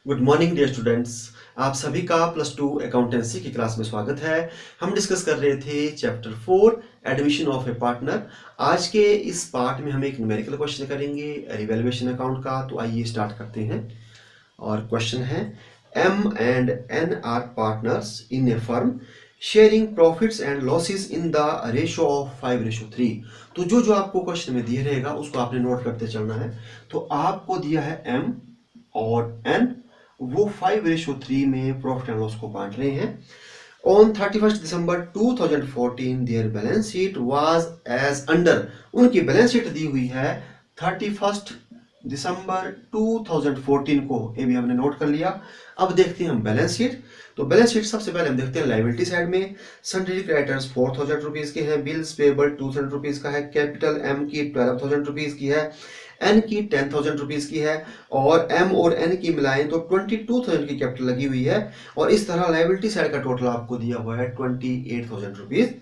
Good morning dear students. आप सभी का प्लस टू अकाउंटेंसी की क्लास में स्वागत है। हम डिस्कस कर रहे थे chapter 4 admission of a partner. आज के इस पार्ट में हम एक न्यूमेरिकल क्वेश्चन करेंगे रिवैल्यूएशन अकाउंट का। तो आइए स्टार्ट करते हैं। और क्वेश्चन है M and N R partners in a firm sharing profits and losses in the ratio of 5:3। तो जो आपको क्वेश्चन में दिया रहेगा उसको आपने नोट करते चलना है। तो आपको दिया है एम और एन, वो 5:3 में प्रॉफिट एंड लॉस को बांट रहे हैं। On 31 December 2014 their balance sheet was as under. उनकी बैलेंस शीट दी हुई है 31 दिसंबर 2014 को, ये भी हमने नोट कर लिया। अब देखते हैं हम बैलेंस शीट। तो बैलेंस शीट सबसे पहले हम देखते हैं लायबिलिटी साइड में। सन्ड्री क्रेडिटर्स 4000 रुपीज के हैं, बिल्स पेबल 200 रुपीज का है, कैपिटल एम की 12,000 रुपीज की है, एन की 10,000 रुपीज की है, और एम और एन की मिलाएं तो 22,000 की कैपिटल लगी हुई है। और इस तरह लायबिलिटी साइड का टोटल आपको दिया हुआ है 28,000 रुपीज।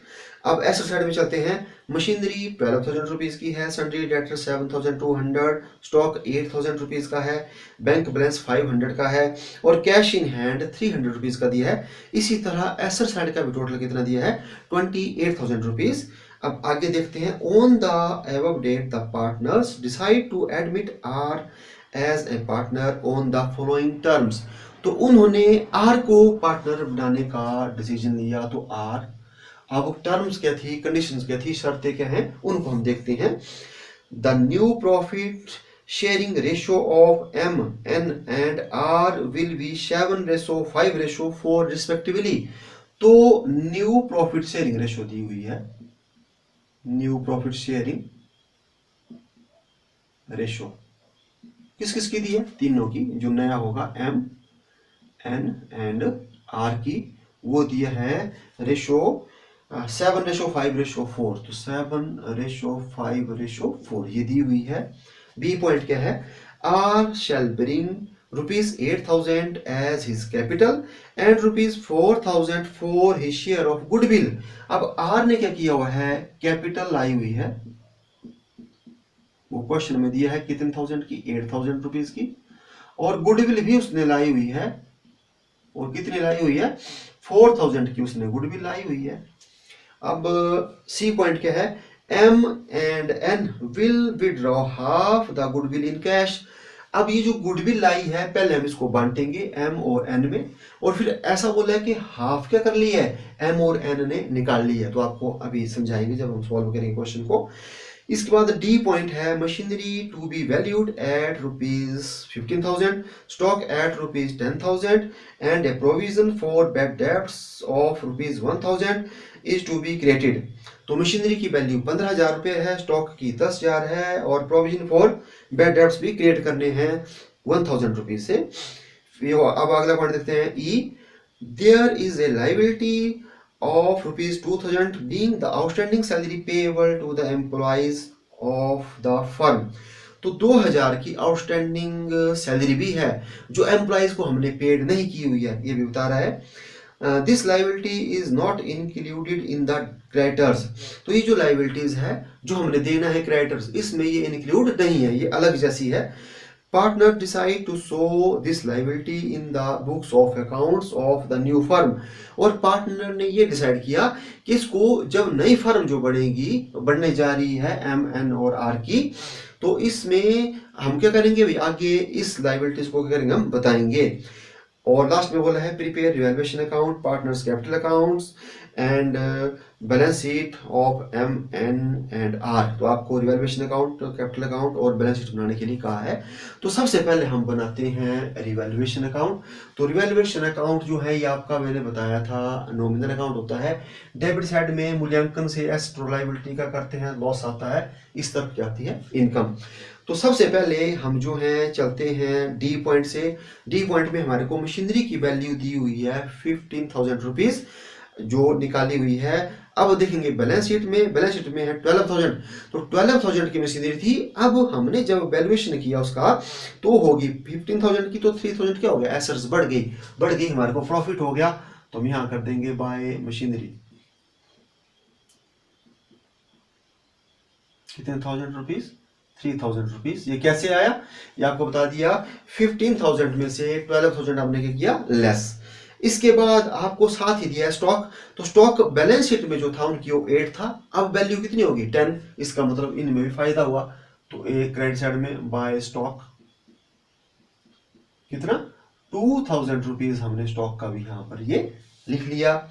अब एसेट साइड में चलते हैं। मशीनरी 12,000 रुपीज की है, सन्ड्री डेटर 7,200, स्टॉक 8,000 रुपीज का है, बैंक बैलेंस 500 का है, और कैश इन हैंड 300 रुपीज का दिया है। इसी तरह एसेट साइड का भी टोटल कितना दिया है 28,000 रुपीज। अब आगे देखते हैं। On the above date the partners decide to admit R as a partner on the following terms. तो उन्होंने आर को पार्टनर बनाने का डिसीजन लिया। तो आर, अब टर्म्स क्या थी, कंडीशंस क्या थी, शर्तें क्या हैं, उनको हम देखते हैं। The new profit sharing ratio of M N and R will be 7:5:4 respectively. तो न्यू प्रॉफिट शेयरिंग रेशियो दी हुई है, न्यू प्रॉफिट शेयरिंग रेशो किस किस की दी है, तीनों की। जो नया होगा एम एन एंड आर की, वो दिया है रेशो 7:5:4। तो 7:5:4 ये दी हुई है। बी पॉइंट क्या है, R shall bring ₹8,000 as his capital and ₹4,000 for his share of goodwill. अब आर ने क्या किया हुआ है, कैपिटल लाई हुई है, वो क्वेश्चन में दिया है कितने थाउजेंड की, 8,000 रुपीज की, और गुडविल भी उसने लाई हुई है, और कितनी लाई हुई है 4,000 की उसने गुडविल लाई हुई है। अब सी पॉइंट क्या है, M and N will withdraw half the goodwill in cash. अब ये जो गुडविल लाई है पहले हम इसको बांटेंगे एम और एन में, और फिर ऐसा बोला है कि हाफ क्या कर ली है, एम और एन ने निकाल ली है। तो आपको अभी समझाएंगे जब हम सॉल्व करेंगे क्वेश्चन को। इसके बाद डी पॉइंट है, machinery to be valued at ₹15,000, stock at ₹10,000 and a provision for bad debts of ₹1,000 is to be created. तो मशीनरी की वैल्यू 15,000 रुपये है, स्टॉक की 10,000 है, और प्रोविजन फॉर बैड डेब्ट्स भी क्रिएट करने हैं 1,000 रुपीज से। अब अगला पॉइंट देखते हैं ई, there is a liability of ₹2,000 being the outstanding salary payable to the employees of the firm। तो 2,000 की आउटस्टैंडिंग सैलरी भी है जो एम्प्लॉइज को हमने पेड नहीं की हुई है, ये भी बता रहा है। This liability is not included in the creditors. तो ये जो लाइबिलिटीज है जो हमने देना है क्रेडिटर्स, इसमें ये इंक्लूड नहीं है, ये अलग जैसी है। Partner decide to show this liability in the books of accounts of the new firm। और पार्टनर ने ये डिसाइड किया कि इसको जब नई फर्म जो बढ़ने जा रही है एम एन और आर की, तो इसमें हम क्या करेंगे भाई, आगे इस लाइबिलिटीज को क्या करेंगे हम बताएंगे। और लास्ट में बोला है prepare revaluation account, partners capital accounts and balance sheet of M N and R. तो आपको रिवैल्यूएशन अकाउंट, कैपिटल अकाउंट और बैलेंस शीट बनाने के लिए कहा है। तो सबसे पहले हम बनाते हैं रिवैल्यूएशन अकाउंट। तो रिवैल्यूएशन अकाउंट जो है ये आपका मैंने बताया था नॉमिनल अकाउंट होता है। डेबिट साइड में मूल्यांकन से एसेट और लायबिलिटी का करते हैं, लॉस आता है, इस तरफ क्या आती है इनकम। तो सबसे पहले हम जो है चलते हैं डी पॉइंट से। डी पॉइंट में हमारे को मशीनरी की वैल्यू दी हुई है 15,000 रुपीज जो निकाली हुई है। अब देखेंगे बैलेंस शीट में, बैलेंस शीट में है 12,000। तो 12,000 की मशीनरी थी। अब हमने जब वैल्यूएशन किया उसका तो होगी 15,000 की, तो 3,000 क्या हो गया, एसेट्स बढ़ गई, हमारे को प्रॉफिट हो गया। तो हम यहाँ कर देंगे बाय मशीनरी कितने 1,000 रुपीज, 3000 रुपीज। ये कैसे आया, ये आपको बता दिया। 15,000 में से 12,000 आपने क्या किया, लेस। इसके बाद आपको साथ ही दिया स्टॉक, तो स्टॉक बैलेंस शीट में जो था उनकी वो 8 था, अब वैल्यू कितनी होगी 10। इसका मतलब इनमें भी फायदा हुआ। तो एक क्रेडिट साइड में बाय स्टॉक कितना 2000 रुपीज हमने स्टॉक का भी यहां पर ये लिख लिया।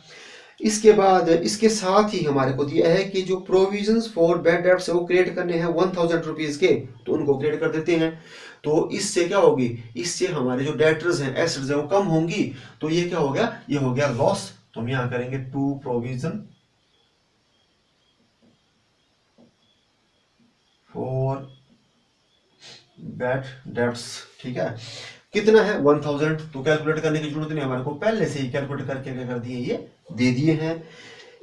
इसके बाद इसके साथ ही हमारे को दिया है कि जो प्रोविजंस फॉर बैड डेट्स है वो क्रिएट करने हैं 1000 रुपीज के, तो उनको क्रिएट कर देते हैं। तो इससे क्या होगी, इससे हमारे जो डेटर्स हैं एसेट्स हैं वो कम होंगी, तो ये क्या हो गया, ये हो गया लॉस। तो हम यहां करेंगे to provision for bad debts, ठीक है। कितना है 1000, तो कैलकुलेट करने की जरूरत नहीं, हमारे को पहले से ही कैलकुलेट करके क्या कर दिए, ये दे दिए हैं।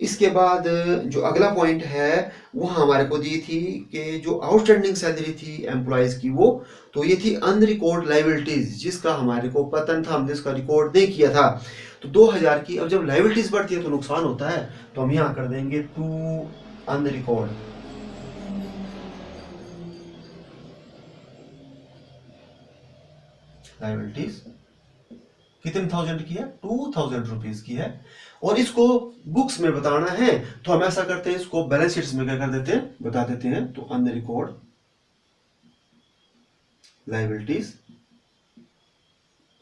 इसके बाद जो अगला पॉइंट है वो हमारे को दी थी कि जो आउटस्टैंडिंग सैलरी थी एम्प्लॉयज की, वो तो ये थी अनरिकॉर्ड लाइबिलिटीज, जिसका हमारे को पता नहीं था, हमने इसका रिकॉर्ड नहीं किया था। तो 2000 की, अब जब लाइबिलिटीज बढ़ती है तो नुकसान होता है, तो हम यहाँ कर देंगे टू अनरिकॉर्ड लाइबिलिटीज। कितने थाउजेंड की है, 2000 रुपीज की है। और इसको बुक्स में बताना है तो हम ऐसा करते हैं, इसको बैलेंस शीट्स में क्या कर देते हैं, बता देते हैं। तो अनरिकॉर्ड लाइबिलिटीज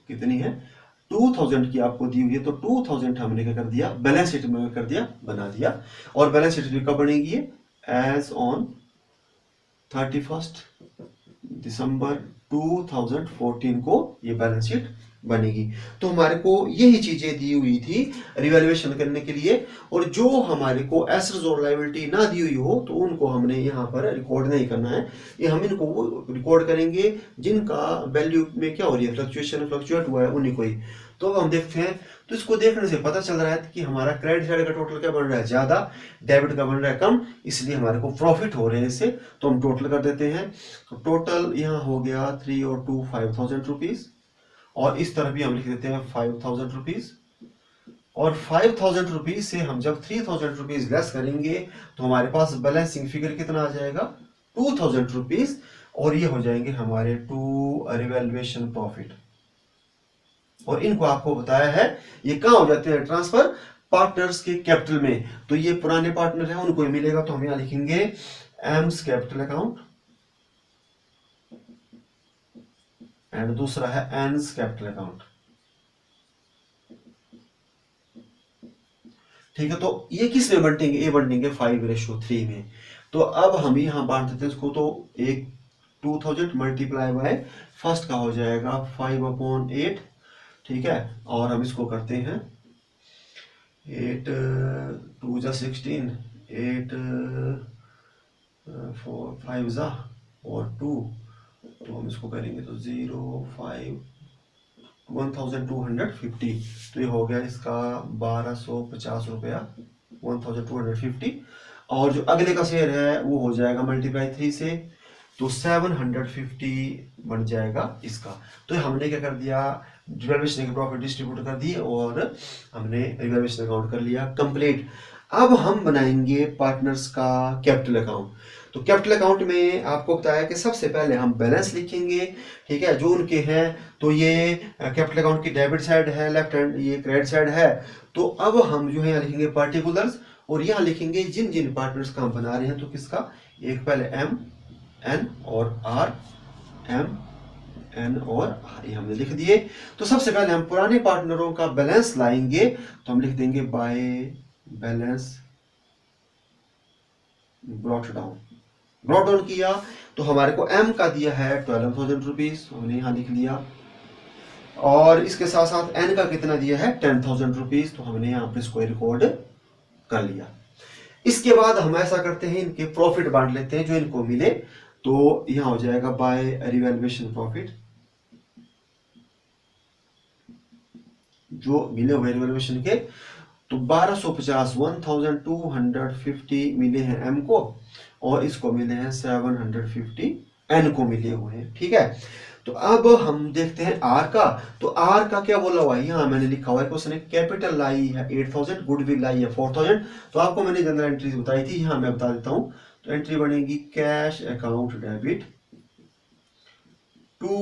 कितनी है 2000 की आपको दी हुई है, तो 2000 हमने क्या कर दिया, बैलेंस शीट में कर दिया, बना दिया। और बैलेंस शीट कब बनेगी, एज ऑन 31 दिसंबर 2014 को ये बैलेंस शीट बनेगी। तो हमारे को यही चीजें दी हुई थी रिवैल्यूएशन करने के लिए। और जो हमारे को एसेट्स और लायबिलिटी ना दी हुई हो तो उनको हमने यहाँ पर रिकॉर्ड नहीं करना है, ये हम इनको रिकॉर्ड करेंगे जिनका वैल्यू में क्या हो रही है, फ्लक्चुएट हुआ है उन्हीं को ही। तो अब हम देखते हैं, तो इसको देखने से पता चल रहा है कि हमारा क्रेडिट साइड का टोटल क्या बन रहा है ज्यादा, डेबिट का बन रहा है कम, इसलिए हमारे को प्रॉफिट हो रहे हैं इससे। तो हम टोटल कर देते हैं, तो टोटल यहाँ हो गया 3 और 2 5000 रुपीज, और इस तरफ भी हम लिख देते हैं 5000 रुपीज। और 5000 रुपीज से हम जब 3000 रुपीज लेस करेंगे तो हमारे पास बैलेंसिंग फिगर कितना आ जाएगा 2000 रुपीज, और ये हो जाएंगे हमारे टू रिवैल्यूएशन प्रॉफिट। और इनको आपको बताया है ये कहाँ हो जाते हैं ट्रांसफर, पार्टनर्स के कैपिटल में। तो ये पुराने पार्टनर है उनको ही मिलेगा, तो हम यहां लिखेंगे एम्स कैपिटल अकाउंट, एंड दूसरा है एन्स कैपिटल अकाउंट, ठीक है। तो ये किस में बंटेंगे, ये बंटेंगे 5:3 में। तो अब हम यहां बांट देते हैं इसको, तो एक 2000 मल्टीप्लाई बाय फर्स्ट का हो जाएगा 5/8, ठीक है। और हम इसको करते हैं 8 2 जा 16, 8 4 5 जा और 2, तो हम इसको करेंगे तो 0 5 1250, तो ये हो गया इसका 1250 रुपया 1250। और जो अगले का शेयर है वो हो जाएगा मल्टीप्लाई 3 से, तो 750 बन जाएगा इसका। तो हमने क्या कर दिया, रिवैल्यूएशन के प्रॉफिट डिस्ट्रीब्यूट कर दिए और हमने रिवैल्यूएशन अकाउंट कर लिया कंप्लीट। अब हम बनाएंगे पार्टनर्स का कैपिटल अकाउंट। तो कैपिटल अकाउंट में आपको बताया कि सबसे पहले हम बैलेंस लिखेंगे, ठीक है, जो उनके हैं। तो ये कैपिटल अकाउंट की डेबिट साइड है लेफ्ट हैंड, ये क्रेडिट साइड है। तो अब हम जो है यहाँ लिखेंगे पार्टिकुलर्स, और यहाँ लिखेंगे जिन जिन पार्टनर्स का हम बना रहे हैं। तो किसका, एक पहले एम एन और आर, एम एन और आर, ये हमने लिख दिए। तो सबसे पहले हम पुराने पार्टनरों का बैलेंस लाएंगे, तो हम लिख देंगे बाय बैलेंस ब्रॉट डाउन किया। तो हमारे को एम का दिया है 12,000 रुपीज, हमने यहाँ लिख लिया। और इसके साथ साथ एन का कितना दिया है 10,000 रुपीज, तो हमने यहाँ पे इसको रिकॉर्ड कर लिया। इसके बाद हम ऐसा करते हैं, इनके प्रॉफिट बांट लेते हैं जो इनको मिले। तो यहां हो जाएगा बाय रिवैल्यूएशन प्रॉफिट, जो मिले हुए रिवैल्यूएशन के। तो 1250 1250 मिले हैं एम को, और इसको मिले हैं 750 एन को मिले हुए हैं, ठीक है। तो अब हम देखते हैं आर का। तो आर का क्या बोला हुआ है, यहाँ मैंने लिखा हुआ है कि उसने कैपिटल लाई है 8000, गुडविल लाई है 4000। तो आपको मैंने जनरल एंट्रीज बताई थी, यहाँ मैं बता देता हूँ। तो एंट्री बनेगी cash account debit to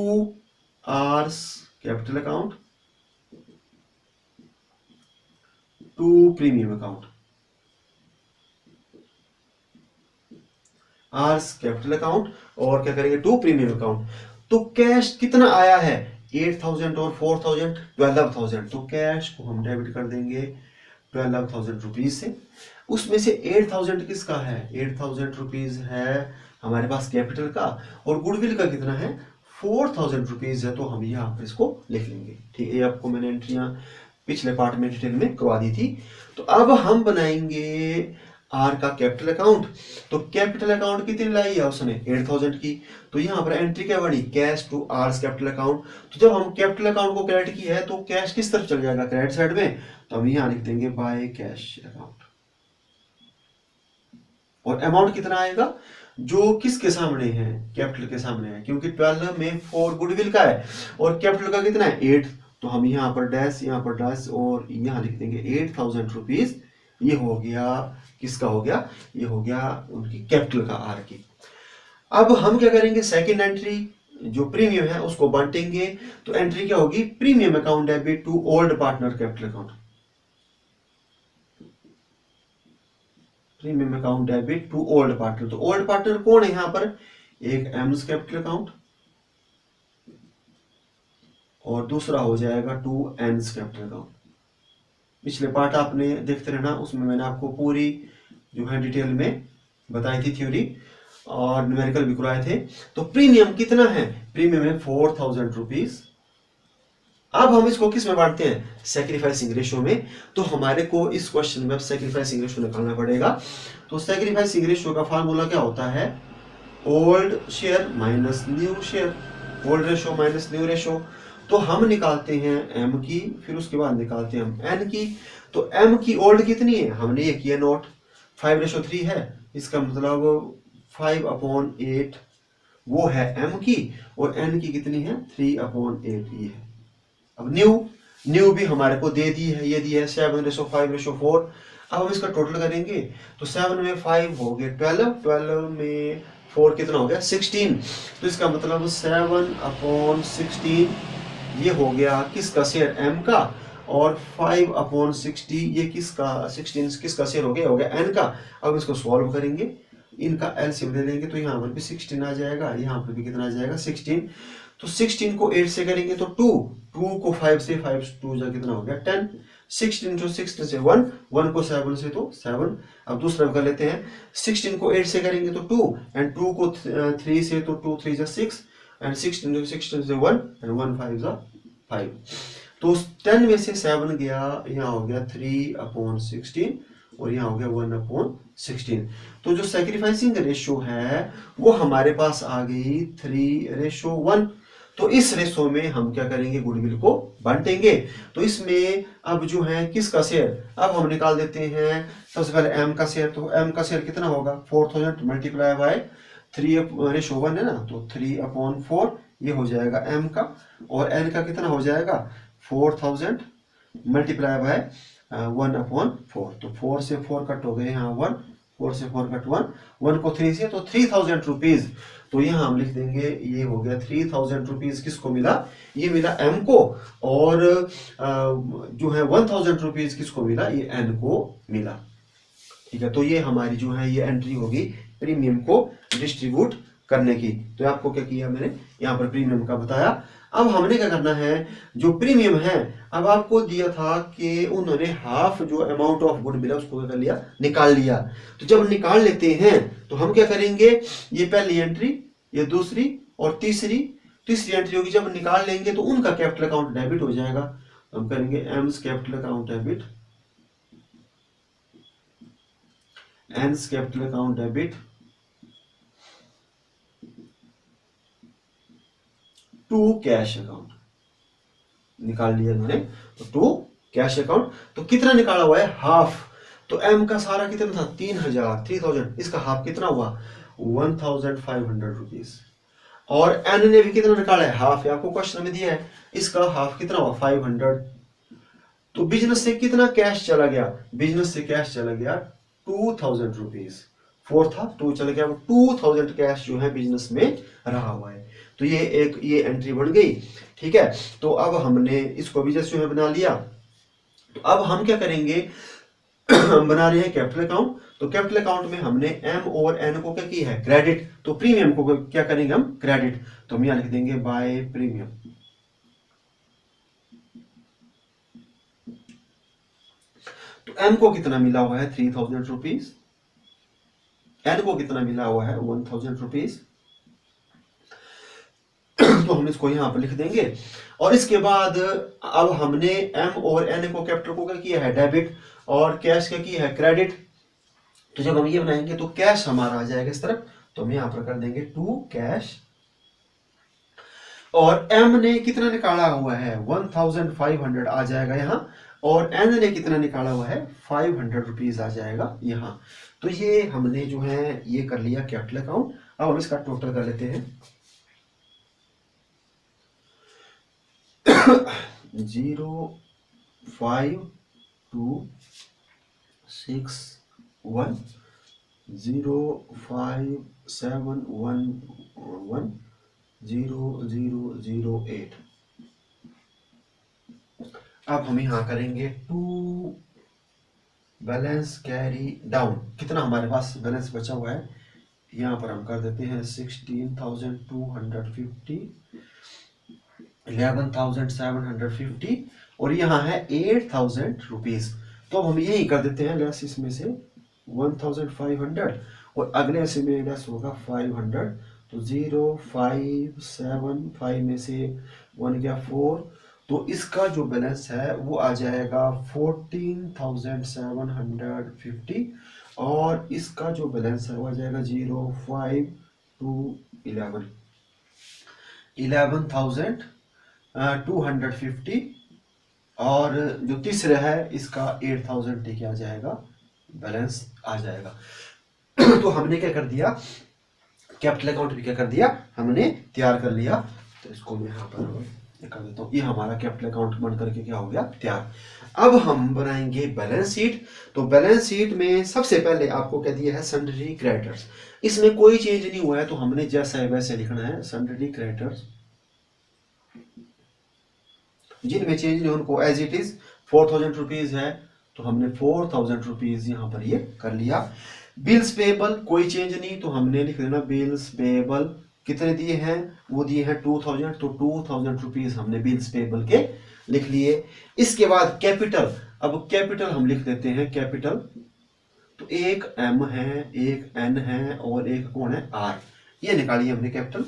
R's capital account to premium account. R's capital account और क्या करेंगे टू प्रीमियम अकाउंट। तो कैश कितना आया है 8000 और 4000 12000। तो कैश को हम डेबिट कर देंगे 12000 रुपीज से। उसमें से 8000 किसका है 8000 रुपीज है हमारे पास कैपिटल का और गुडविल का कितना है 4000 रुपीज है। तो हम यहाँ पर इसको लिख लेंगे। ठीक है, ये आपको मैंने एंट्रियां पिछले पार्ट में डिटेल में करवा दी थी। तो अब हम बनाएंगे आर का कैपिटल अकाउंट। तो कैपिटल अकाउंट कितनी लाई है उसने 8000 की। तो यहाँ पर एंट्री क्या बनी cash to R's capital account. तो जब हम कैपिटल अकाउंट को क्रेडिट की है तो कैश किस तरफ चल जाएगा क्रेडिट साइड में। तो हम यहाँ लिख देंगे बाय कैश अकाउंट और अमाउंट कितना आएगा जो किसके सामने है कैपिटल के सामने है क्योंकि 12 में 4 गुडविल का है और कैपिटल का कितना है 8। तो हम यहाँ पर डैश और यहाँ लिख देंगे 8000 रुपीज। ये हो गया किसका हो गया ये हो गया उनकी कैपिटल का आर की। अब हम क्या करेंगे सेकंड एंट्री जो प्रीमियम है उसको बांटेंगे। तो एंट्री क्या होगी premium account debit to old partner capital account. Premium account debit to old partner. तो ओल्ड पार्टनर कौन है यहाँ पर एक एम्स कैपिटल अकाउंट और दूसरा हो जाएगा टू एन्स कैपिटल अकाउंट। पिछले पार्ट आपने देखते रहना उसमें मैंने आपको पूरी जो है डिटेल में बताई थी थ्योरी और न्यूमेरिकल भी करवाए थे। तो प्रीमियम कितना है प्रीमियम है 4000 रुपीज। अब हम इसको किस में बांटते हैं सैक्रिफाइसिंग रेशियो में। तो हमारे को इस क्वेश्चन में अब सैक्रिफाइसिंग रेशियो निकालना पड़ेगा। तो सैक्रिफाइसिंग रेशियो का फार्मूला क्या होता है old share minus new share old ratio minus new ratio. तो हम निकालते हैं एम की फिर उसके बाद निकालते हैं हम एन की। तो एम की ओल्ड कितनी है हमने ये किया नोट 5:3 है। इसका मतलब 5/8 वो है एम की और एन की कितनी है 3/8 ये है। अब न्यू भी हमारे को दे दी है ये दी है 7:5:4। अब हम इसका टोटल करेंगे तो 7 में 5 हो गए 12 में 4 कितना हो गया 16। तो इसका मतलब 7/16 ये हो गया किसका शेयर एम का और 5/60 ये किसका 16 किसका शेयर हो गया एन का। अब इसको सॉल्व करेंगे इनका एलसीएम ले लेंगे तो यहाँ पर भी 16 आ जाएगा यहाँ पर भी कितना आ जाएगा 16। तो 16 को 8 से करेंगे तो 2 को 5 से 5 2 जा कितना हो गया 10। 16 जो 16 से 1 को 7 से तो 7। अब दूसरा कर लेते हैं 16 को 8 से करेंगे तो 2 एंड 2 को 3 से तो 2 3 जा 6 एंड 16 से 1 एंड 1 5 जा 5। तो 10 में से 7 गया यहाँ हो गया 3/16 और यहाँ हो गया 1/16। तो जो सैक्रिफाइसिंग रेशियो है वो हमारे पास आ गई 3:1। तो इस रेशो में हम क्या करेंगे गुडविल को बांटेंगे। तो इसमें अब जो है किसका शेयर अब हम निकाल देते हैं सबसे पहले एम का शेयर। तो एम का शेयर कितना होगा 4000 मल्टीप्लाई बाय 3:1 है ना तो 3/4 ये हो जाएगा एम का और एन का कितना हो जाएगा 4000 मल्टीप्लाई बाय 1/4। तो 4 से 4 कट हो गए यहाँ 1 4 से 4 कट 1 को 3 से तो 3000 रुपीज। तो यहाँ हम लिख देंगे ये हो गया 3000 रुपीज किसको मिला ये मिला एम को और जो है 1000 रुपीज किसको मिला ये एन को मिला। ठीक है, तो ये हमारी जो है ये एंट्री होगी प्रीमियम को डिस्ट्रीब्यूट करने की। तो आपको क्या किया मैंने यहाँ पर प्रीमियम का बताया। अब हमने क्या करना है जो प्रीमियम है अब आपको दिया था कि उन्होंने हाफ जो अमाउंट ऑफ गुडविल है उसको क्या कर लिया निकाल लिया। तो जब निकाल लेते हैं तो हम क्या करेंगे ये पहली एंट्री ये दूसरी और तीसरी एंट्री होगी। जब निकाल लेंगे तो उनका कैपिटल अकाउंट डेबिट हो जाएगा। हम करेंगे M's capital account debit N's capital account debit to cash account निकाल लिया इन्होंने। तो टू कैश अकाउंट तो कितना निकाला हुआ है हाफ। तो एम का सारा कितना था 3000 इसका हाफ कितना हुआ 1500 रुपीज और एन ने भी कितना निकाला है हाफ आपको क्वेश्चन में दिया है इसका हाफ कितना हुआ 500। तो बिजनेस से कितना कैश चला गया बिजनेस से कैश चला गया 2000 रुपीज 4 था, 2 चल गया, 2000 कैश जो है बिजनेस में रहा हुआ है। तो ये एंट्री बढ़ गई। ठीक है, तो अब हमने इसको भी जैसे बना लिया। तो अब हम क्या करेंगे, हम बना रहे हैं कैपिटल अकाउंट। तो कैपिटल अकाउंट में हमने एम और एन को क्या किया है, क्रेडिट। तो प्रीमियम को क्या करेंगे हम, क्रेडिट। तो हम यहां लिख देंगे बाय प्रीमियम। तो एम को कितना मिला हुआ है, 3000 रुपीज। एन को कितना मिला हुआ है, 1000 रुपीज। तो हम इसको यहां पर लिख देंगे। और इसके बाद अब हमने एम और एन को, कैपिटल को क्या किया है, डेबिट, और कैश क्या किया है, क्रेडिट। तो जब हम ये बनाएंगे तो कैश हमारा आ जाएगा इस तरफ। तो हम यहां पर कर देंगे टू कैश। और एम ने कितना निकाला हुआ है, 1500 आ जाएगा यहां। और एन ने कितना निकाला हुआ है, 500 रुपीज आ जाएगा यहां। तो ये हमने जो है ये कर लिया कैपिटल अकाउंट। अब हम इसका टोटल कर लेते हैं। 05261 05711 0008। अब हम यहां करेंगे टू बैलेंस कैरी डाउन। कितना हमारे पास बैलेंस बचा हुआ है, यहां पर हम कर देते हैं 16,250, 11,750 और यहाँ है 8,000 रुपीज। तो हम यही कर देते हैं लेस इसमें से 1,500 और अगले से में लेस होगा 500। तो 0575 में से 1 गया 4। तो इसका जो बैलेंस है वो आ जाएगा 14,750 और इसका जो बैलेंस है वो आ जाएगा 05 to 11,250 और जो तीसरा है इसका 8,000 ठीक आ जाएगा, बैलेंस आ जाएगा। तो हमने क्या कर दिया, कैपिटल अकाउंट भी क्या कर दिया, हमने तैयार कर लिया। तो इसको मैं यहाँ पर कर देता हूँ, ये हमारा कैपिटल अकाउंट बन करके क्या हो गया, तैयार। अब हम बनाएंगे बैलेंस शीट। तो बैलेंस शीट में सबसे पहले आपको क्या दिया है, सन्ड्री क्रेडिटर्स। इसमें कोई चेंज नहीं हुआ है तो हमने जैसा है वैसे लिखना है, सन्ड्री क्रेडिटर्स। जिनमें चेंज नहीं उनको एज इट इज 4,000 रुपीज है तो हमने 4,000 रुपीज यहां पर ये कर लिया। बिल्स पेबल कोई चेंज नहीं तो हमने लिख देना बिल्स पेबल। कितने दिए हैं, वो दिए हैं 2,000, तो 2,000 रुपीज हमने बिल्स पेबल के लिख लिए। इसके बाद कैपिटल, अब कैपिटल हम लिख देते हैं कैपिटल। तो एक एम है, एक एन है और एक कौन है, आर। ये निकालिए हमने कैपिटल।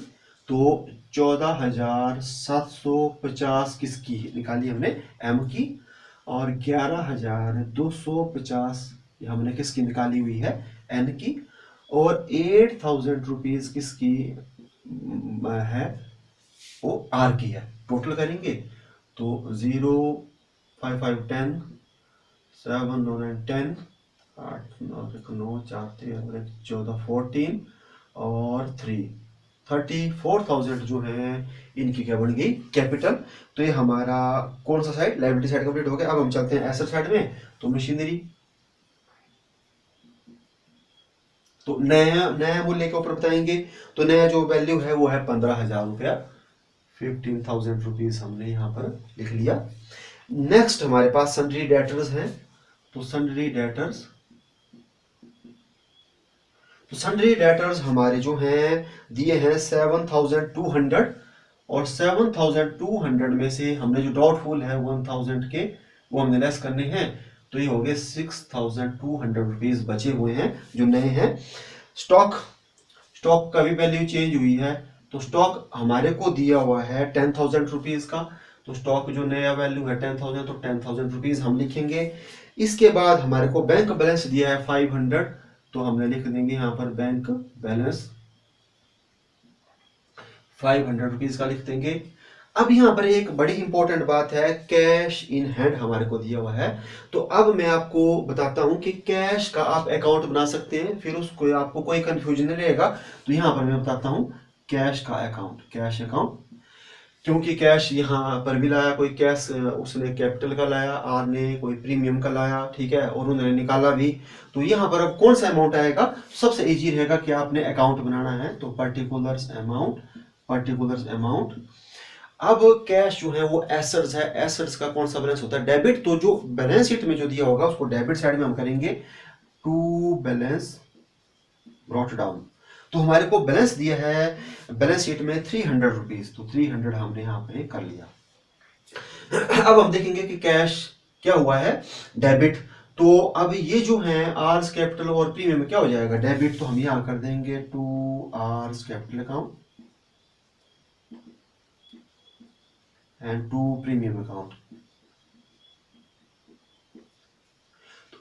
तो 14,750 किसकी निकाली हमने, एम की। और 11,250 हमने किसकी निकाली हुई है, एन की। और 8,000 रुपीज किसकी है, वो आर की है। टोटल करेंगे तो 0 5 5 10 7 9 9 10 8 9 9 4 13 14 14 और 34,000 जो है इनकी क्या बन गई, कैपिटल। तो ये हमारा कौन सा साइड, लायबिलिटी साइड कंप्लीट हो गया। अब हम चलते हैं एसेट साइड में। तो मशीनरी, तो नया मूल्य के ऊपर बताएंगे। तो नया जो वैल्यू है वो है 15,000 रुपया, 15,000 रुपीज हमने यहाँ पर लिख लिया। नेक्स्ट हमारे पास सन्ड्री डेटर्स हैं। तो सन्ड्री डेटर्स, तो सन्ड्री डेटर्स हमारे जो हैं दिए हैं 7,200 और 7,200 में से हमने जो डाउटफुल है 1,000 के वो हमने लेस करने हैं। तो ये हो गए 6,200 रुपीज बचे हुए हैं जो नए हैं। स्टॉक, स्टॉक का भी वैल्यू चेंज हुई है। तो स्टॉक हमारे को दिया हुआ है 10,000 रुपीज का। तो स्टॉक जो नया वैल्यू है 10,000, तो 10,000 रुपीज हम लिखेंगे। इसके बाद हमारे को बैंक बैलेंस दिया है 500, तो हमने लिख देंगे यहाँ पर बैंक बैलेंस 500 रुपीज का लिख देंगे। अब यहाँ पर एक बड़ी इंपॉर्टेंट बात है, कैश इन हैंड हमारे को दिया हुआ है। तो अब मैं आपको बताता हूं कि कैश का आप अकाउंट बना सकते हैं, फिर उसको आपको कोई कंफ्यूजन नहीं रहेगा। तो यहाँ पर मैं बताता हूं कैश का अकाउंट, कैश अकाउंट। क्योंकि कैश यहाँ पर भी लाया, कोई कैश उसने कैपिटल का लाया, आर ने कोई प्रीमियम का लाया, ठीक है, और उन्होंने निकाला भी। तो यहाँ पर अब कौन सा अमाउंट आएगा? सबसे इजी रहेगा कि आपने अकाउंट बनाना है, तो पर्टिकुलर्स अमाउंट। अब कैश जो है वो एसेट्स है, एसेट्स का कौन सा बैलेंस होता है? डेबिट। तो जो बैलेंस शीट में जो दिया होगा उसको डेबिट साइड में हम करेंगे टू बैलेंस ब्रॉट डाउन। तो हमारे को बैलेंस दिया है बैलेंस शीट में 300 रुपीज, तो 300 हमने यहाँ पे कर लिया। अब हम देखेंगे कि कैश क्या हुआ है, डेबिट। तो अब ये जो है आर्स कैपिटल और प्रीमियम में क्या हो जाएगा? डेबिट। तो हम यहाँ कर देंगे to R's capital account and to premium account.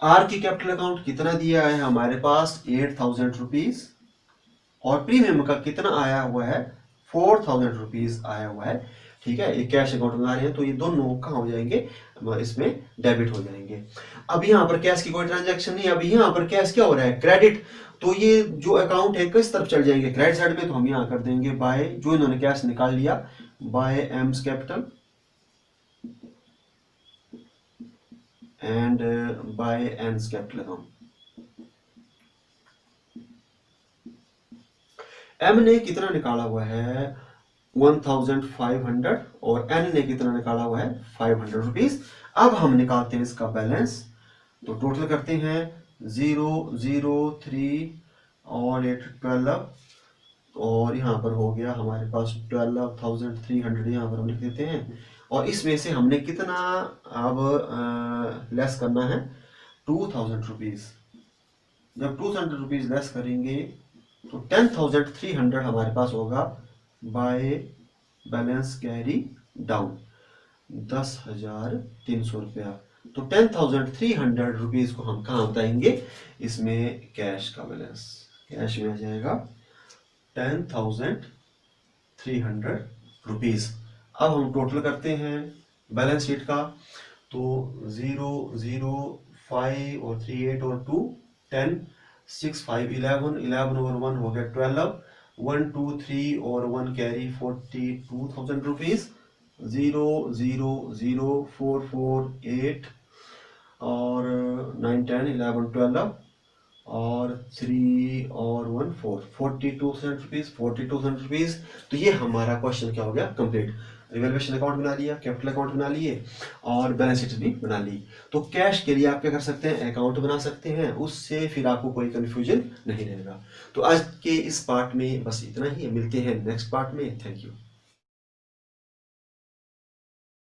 R की कैपिटल अकाउंट कितना दिया है हमारे पास? 8000 रुपीज, और प्रीमियम का कितना आया हुआ है? 4000 रुपीज आया हुआ है, ठीक है। ये कैश अकाउंट बना रहे हैं, तो ये दोनों कहाँ हो जाएंगे? इसमें डेबिट हो जाएंगे। अब यहाँ पर कैश की कोई ट्रांजैक्शन नहीं, अब यहाँ पर कैश क्या हो रहा है? क्रेडिट। तो ये जो अकाउंट है किस तरफ चल जाएंगे? क्रेडिट साइड में। तो हम यहाँ कर देंगे बाय, जो इन्होंने कैश निकाल लिया, by M's capital and by N's capital account. M ने कितना निकाला हुआ है? 1500, और एन ने कितना निकाला हुआ है? 500 रुपीज। अब हम निकालते हैं इसका बैलेंस, तो टोटल करते हैं 0, 0, 3 और 8, 12, और यहाँ पर हो गया हमारे पास 12,300, यहाँ पर हम लिख देते हैं। और इसमें से हमने कितना अब लेस करना है? 2000 रुपीज। जब 2000 रुपीज लेस करेंगे तो 10,300 हमारे पास होगा बाय बैलेंस कैरी डाउन, 10,300 रुपया। तो 10,300 रुपीज को हम कहाँ बताएंगे? इसमें कैश का बैलेंस, कैश में आ जाएगा 10,300 रुपीज। अब हम टोटल करते हैं बैलेंस शीट का, तो 0, 0, 5 और 3, 8 और 2, 10, 6, 5, 11, 11 और 1 हो गया 12, 1, 2, 3 और 1 कैरी 42,000 रुपीज। 0, 0, 0, 4, 4, 8 और 9, 10, 11, 12 और 3 और 1, 4, 42,000 रुपीज, 42,000 रुपीज। तो ये हमारा क्वेश्चन क्या हो गया? कंप्लीट। रिवैल्यूएशन अकाउंट बना लिया, कैपिटल अकाउंट बना लिए, और बैलेंस शीट भी बना ली। तो कैश के लिए आप क्या कर सकते हैं? अकाउंट बना सकते हैं, उससे फिर आपको कोई कंफ्यूजन नहीं रहेगा। तो आज के इस पार्ट में बस इतना ही, मिलते हैं नेक्स्ट पार्ट में। Thank you.